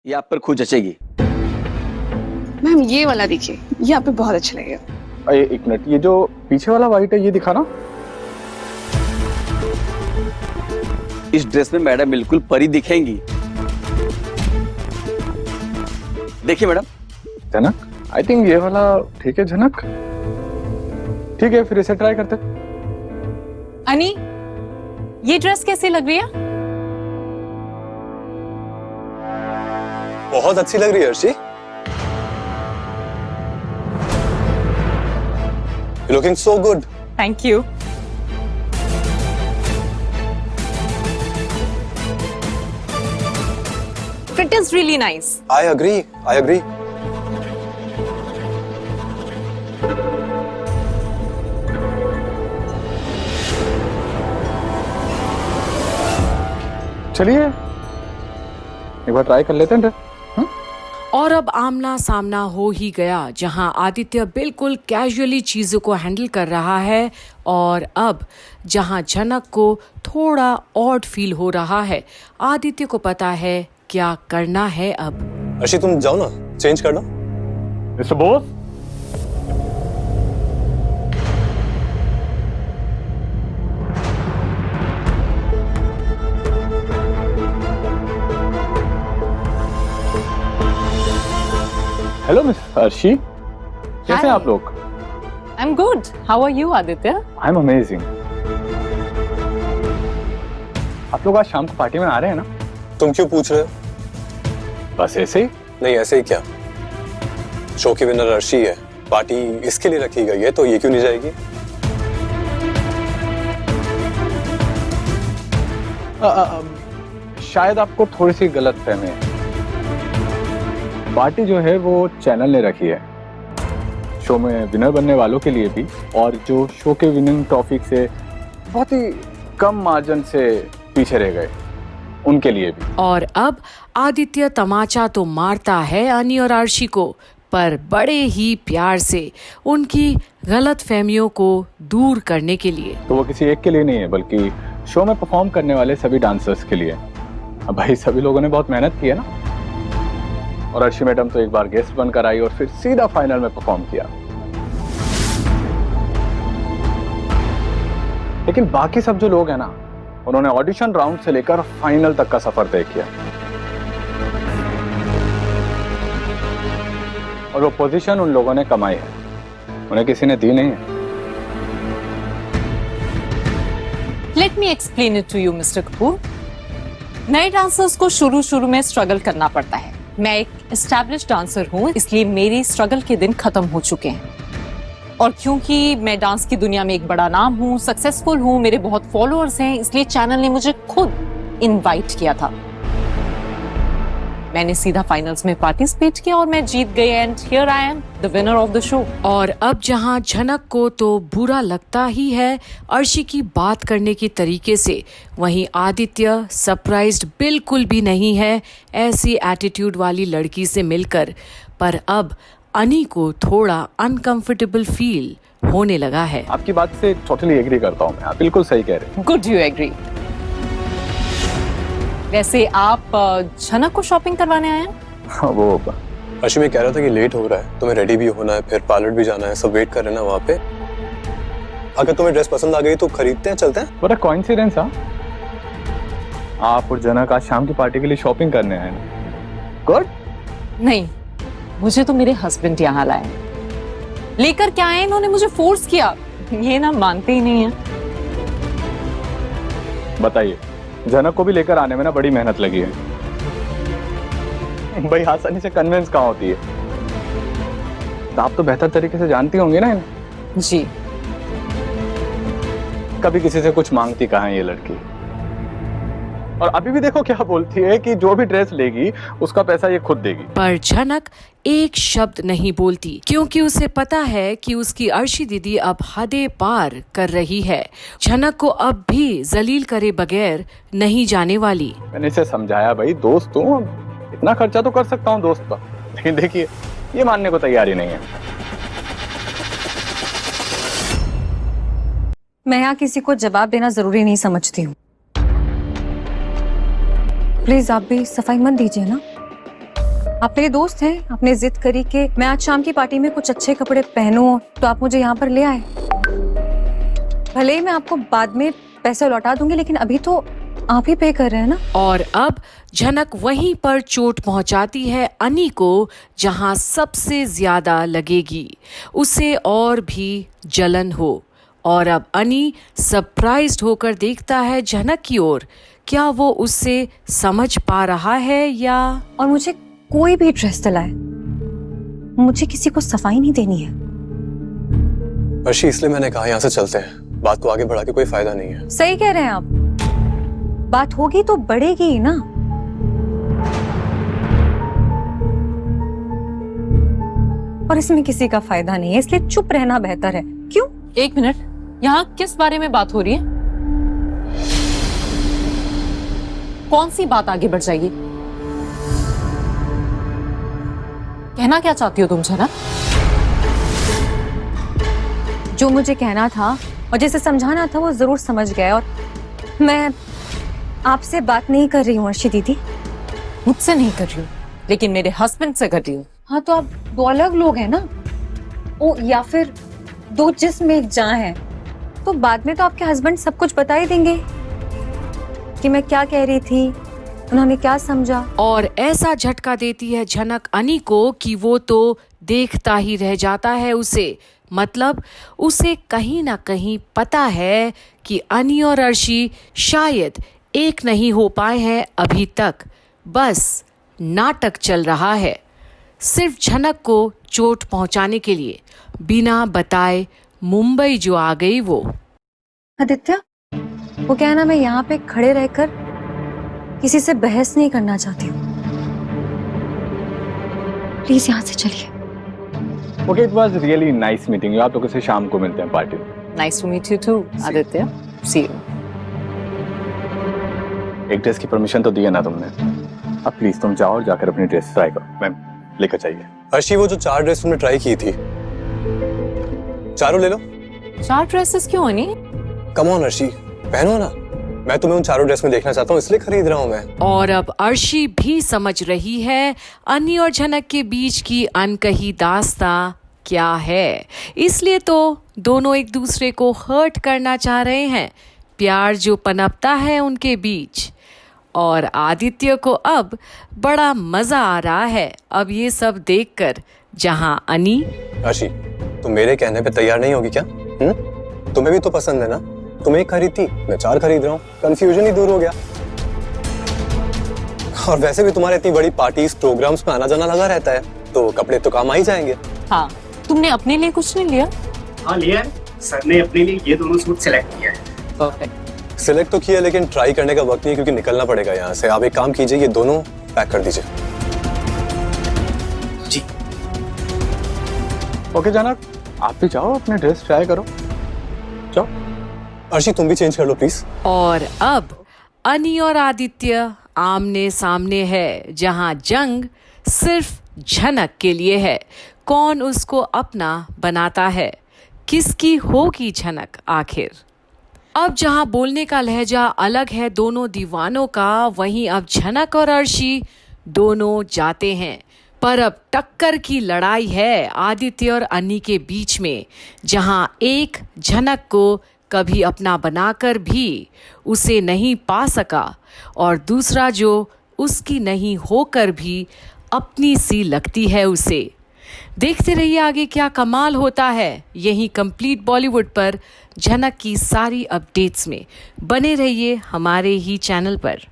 ये आप पर खुद जचेगी। मैम ये वाला देखिए, ये आप पे बहुत अच्छा लगेगा। एक मिनट, ये जो पीछे वाला व्हाइट है ये दिखाना। इस ड्रेस में मैडम बिल्कुल परी दिखेंगी। देखिए मैडम। जनक, आई थिंक ये वाला ठीक है। जनक ठीक है, फिर इसे ट्राई करते। अनी, ये ड्रेस कैसी लग रही है? बहुत अच्छी लग रही है Arshi. You're looking so good. Thank you. Fit is really nice. I agree. I agree. चलिए एक बार ट्राई कर लेते हैं। और अब आमना सामना हो ही गया, जहां आदित्य बिल्कुल कैजुअली चीजों को हैंडल कर रहा है और अब जहां झनक को थोड़ा ऑड फील हो रहा है, आदित्य को पता है क्या करना है। अब अर्शी तुम जाओ ना, चेंज कर लो। Mister Bose, hello miss Arshi, कैसे हैं आप लोग? I'm good. How are you, Aditya? I am amazing. आप लोग आज शाम को पार्टी में आ रहे हैं ना? तुम क्यों पूछ रहे हो? बस ऐसे ही। नहीं ऐसे ही क्या, शो की विनर अर्शी है, पार्टी इसके लिए रखी गई है तो ये क्यों नहीं जाएगी? शायद आपको थोड़ी सी गलत फहमी है। पार्टी जो है वो चैनल ने रखी है, शो में विनर बनने वालों के लिए भी, और जो शो के विनिंग ट्रॉफी से बहुत ही कम मार्जिन से पीछे रह गए उनके लिए भी। और अब आदित्य तमाचा तो मारता है अनी और आर्शी को, पर बड़े ही प्यार से उनकी गलत फहमियों को दूर करने के लिए। तो वो किसी एक के लिए नहीं है, बल्कि शो में परफॉर्म करने वाले सभी डांसर्स के लिए। अब भाई सभी लोगों ने बहुत मेहनत की है ना, और अर्शी मैडम तो एक बार गेस्ट बनकर आई और फिर सीधा फाइनल में परफॉर्म किया। लेकिन बाकी सब जो लोग हैं ना, उन्होंने ऑडिशन राउंड से लेकर फाइनल तक का सफर तय किया, और वो पोजीशन उन लोगों ने कमाई है, उन्हें किसी ने दी नहीं है। Let me explain it to you, Mr. Kapoor. नए डांसर्स को शुरू में स्ट्रगल करना पड़ता है। मैं एक एस्टैब्लिश्ड डांसर हूँ, इसलिए मेरी स्ट्रगल के दिन खत्म हो चुके हैं। और क्योंकि मैं डांस की दुनिया में एक बड़ा नाम हूँ, सक्सेसफुल हूँ, मेरे बहुत फॉलोअर्स हैं, इसलिए चैनल ने मुझे खुद इनवाइट किया था। मैंने सीधा फाइनल्स में पार्टिसिपेट किया और मैं जीत गई, and here I am the winner of the show. और अब जहां झनक को तो बुरा लगता ही है अर्शी की बात करने के तरीके से, वहीं आदित्य सरप्राइज्ड बिल्कुल भी नहीं है ऐसी एटीट्यूड वाली लड़की से मिलकर। पर अब अनी को थोड़ा अनकंफर्टेबल फील होने लगा है। आपकी बात से टोटली एग्री करता हूँ मैं, आप बिल्कुल सही कह रहे हैं। Good you agree. वैसे आप झनक को शॉपिंग करवाने आए हैं? वो अर्शी मैं कह रहा था कि लेट हो रहा है, तुम्हें रेडी भी होना है, फिर पार्लर भी जाना है, सब वेट कर रहे हैं ना वहाँ पे। अगर तुम्हें ड्रेस पसंद आ गई तो खरीदते हैं, चलते हैं। बड़ा कोइंसिडेंस। आप और जनक आज शाम की पार्टी के लिए शॉपिंग करने आए ना? गुड। नहीं, मुझे तो मेरे हस्बैंड यहाँ लाए, लेकर क्या आए, इन्होंने मुझे फोर्स किया। ये ना मानते ही नहीं है। बताइए, जनक को भी लेकर आने में ना बड़ी मेहनत लगी है। भाई आसानी से कन्विंस कहाँ होती है। तो आप तो बेहतर तरीके से जानती होंगी ना इन्हें। जी। कभी किसी से कुछ मांगती कहाँ है ये लड़की, और अभी भी देखो क्या बोलती है कि जो भी ड्रेस लेगी उसका पैसा ये खुद देगी। पर झनक एक शब्द नहीं बोलती, क्योंकि उसे पता है कि उसकी अर्शी दीदी अब हदें पार कर रही है। झनक को अब भी जलील करे बगैर नहीं जाने वाली। मैंने इसे समझाया, भाई दोस्त हूँ, इतना खर्चा तो कर सकता हूँ दोस्त पर, लेकिन देखिए ये मानने को तैयार ही नहीं है। मैं यहाँ किसी को जवाब देना जरूरी नहीं समझती हूँ। प्लीज आप भी सफाई मत दीजिए ना। आप मेरे दोस्त हैं, आपने जिद करी कि मैं आज शाम की पार्टी में कुछ अच्छे कपड़े पहनूं, तो आप मुझे यहाँ पर ले आए। भले ही मैं आपको बाद में पैसे लौटा दूंगी, लेकिन अभी तो आप ही पे कर रहे हैं ना। और अब झनक वहीं पर चोट पहुंचाती है अनी को जहां सबसे ज्यादा लगेगी, उसे और भी जलन हो। और अब अनी सरप्राइज्ड होकर देखता है झनक की ओर। क्या वो उससे समझ पा रहा है या? और मुझे कोई भी ड्रेस दिलाए, मुझे किसी को सफाई नहीं देनी है। अर्शी, इसलिए मैंने कहा यहाँ से चलते हैं, बात को आगे बढ़ा के कोई फायदा नहीं है। सही कह रहे हैं आप, बात होगी तो बढ़ेगी ही ना। और इसमें किसी का फायदा नहीं है, इसलिए चुप रहना बेहतर है। क्यों? एक मिनट, यहाँ किस बारे में बात हो रही है? कौन सी बात आगे बढ़ जाएगी? कहना क्या चाहती हो तुम झनक? जो मुझे कहना था और जिसे समझाना था वो जरूर समझ गया। और मैं आपसे बात नहीं कर रही हूँ अर्शी दीदी। मुझसे नहीं कर रही हूँ, लेकिन मेरे हस्बैंड से कर रही हूँ। हाँ, तो आप दो अलग लोग हैं ना, ओ या फिर दो जिस्म एक जान है। तो बाद में तो आपके हस्बैंड सब कुछ बता ही देंगे कि मैं क्या कह रही थी, उन्होंने क्या समझा। और ऐसा झटका देती है झनक अनी को कि वो तो देखता ही रह जाता है उसे। मतलब उसे कहीं ना कहीं पता है कि अनी और अर्शी शायद एक नहीं हो पाए हैं अभी तक, बस नाटक चल रहा है सिर्फ झनक को चोट पहुंचाने के लिए। बिना बताए मुंबई जो आ गई वो। आदित्य, वो क्या है ना, मैं यहाँ पे खड़े रहकर किसी से बहस नहीं करना चाहती हूँ। प्लीज यहाँ से चलिए। Okay, it was really nice meeting you. आप लोगों से शाम को मिलते हैं पार्टी में। Nice to meet you too Aditya. See you. एक ड्रेस की परमिशन तो दी है ना तुमने, अब प्लीज तुम जाओ और जाकर अपनी ड्रेस ट्राई करो। मैम लेकर चाहिए। अर्शी, वो जो 4 ड्रेस तुमने ट्राई की थी, चारों ले लो। 4 ड्रेसेस क्यों अनी? कम ऑन अर्शी, पहनो ना। मैं तुम्हें उन चारों ड्रेस में देखना चाहता हूँ, इसलिए खरीद रहा हूँ मैं। और अब अर्शी भी समझ रही है अनी और झनक के बीच की अनकही दास्तां क्या है, इसलिए तो दोनों एक दूसरे को हर्ट करना चाह रहे हैं। प्यार जो पनपता है उनके बीच। और आदित्य को अब बड़ा मजा आ रहा है अब ये सब देखकर, जहां अनी। अर्शी, तुम मेरे कहने पे तैयार नहीं होगी क्या? तुम्हें भी तो पसंद है ना? तुम एक खरीदती, मैं 4 खरीद रहा हूँ, कंफ्यूजन ही दूर हो गया। और वैसे भी तुम्हारे इतनी बड़ी पार्टीज प्रोग्राम्स में आना जाना लगा रहता है, तो कपड़े तो काम आ ही जाएंगे। हाँ, तुमने अपने लिए कुछ नहीं लिया? हाँ लिया है, सर ने अपने लिए ये दोनों सूट सिलेक्ट किया है। परफेक्ट। सिलेक्ट तो किया, लेकिन ट्राई करने का वक्त नहीं है क्योंकि निकलना पड़ेगा यहाँ से। आप एक काम कीजिए, ये दोनों पैक कर दीजिए। जी। ओके जनक, आप भी जाओ अपने ड्रेस ट्राई करो, जाओ। अर्शी, तुम भी चेंज कर लो प्लीज। और अब अनी और आदित्य आमने सामने है, जहां जंग सिर्फ झनक के लिए है। कौन उसको अपना बनाता है, किसकी होगी झनक आखिर? अब जहां बोलने का लहजा अलग है दोनों दीवानों का, वहीं अब झनक और अर्शी दोनों जाते हैं। पर अब टक्कर की लड़ाई है आदित्य और अनी के बीच में, जहां एक झनक को कभी अपना बनाकर भी उसे नहीं पा सका और दूसरा जो उसकी नहीं होकर भी अपनी सी लगती है उसे। देखते रहिए आगे क्या कमाल होता है। यही कंप्लीट बॉलीवुड पर झनक की सारी अपडेट्स में बने रहिए हमारे ही चैनल पर।